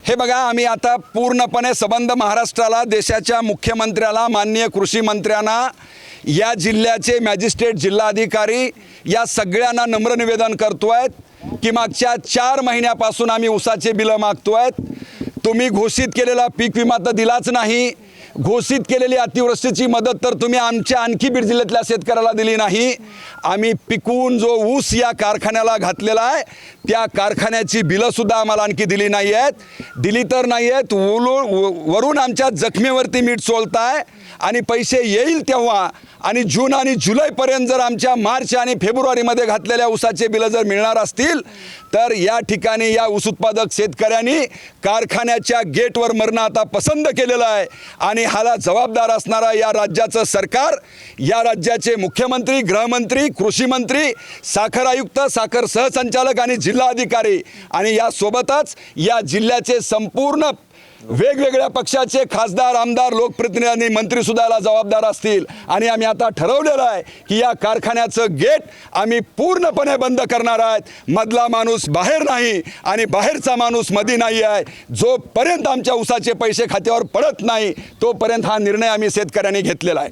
हे बघा, आम्ही आता पूर्णपणे संबंध महाराष्ट्राला, देशाच्या मुख्यमंत्र्याला, माननीय कृषी मंत्र्यांना, या जिल्ह्याचे मॅजिस्ट्रेट, जिल्हाधिकारी या सगळ्यांना नम्र निवेदन करतोय की मागच्या 4 महिन्यापासून आम्ही ऊसाचे बिलं मागतोय। तुम्ही घोषित केलेला पीक विमा तर दिलाच नाही, घोषित केलेली अतिवृष्टीची मदत तर तुम्ही आमच्या आणखी बीड जिल्ह्यातल्या शेतकऱ्याला दिली नाही। आम्ही पिकवून जो ऊस या कारखान्याला घातलेला आहे त्या कारखान्याची बिलं सुद्धा आम्हाला आणखी दिली नाही आहेत, दिली तर नाही आहेत, वरून आमच्या जखमेवरती मीठ चोळताय आणि पैसे येईल तेव्हा आणि जून आणि जुलैपर्यंत जर आमच्या मार्च आणि फेब्रुवारीमध्ये घातलेल्या ऊसाचे बिलं जर मिळणार असतील तर या ठिकाणी या ऊस उत्पादक शेतकऱ्यांनी कारखान्याच्या गेटवर मरणं आता पसंत केलेलं आहे आणि ह्याला जबाबदार असणारा या राज्याचं सरकार, या राज्याचे मुख्यमंत्री, गृहमंत्री, कृषी मंत्री, साखर आयुक्त, साखर सहसंचालक आणि जिल्हाधिकारी आणि यासोबतच या जिल्ह्याचे संपूर्ण वेगवेगळ्या पक्षाचे खासदार, आमदार, लोकप्रतिनिधी आणि मंत्रीसुद्धा याला जबाबदार असतील। आणि आम्ही आता ठरवलेलं आहे की या कारखान्याचं गेट आम्ही पूर्णपणे बंद करणार आहोत। मधला माणूस बाहेर नाही आणि बाहेरचा माणूस मध्ये नाही आहे। जोपर्यंत आमच्या ऊसाचे पैसे खात्यावर पडत नाही तोपर्यंत हा निर्णय आम्ही शेतकऱ्यांनी घेतलेला आहे।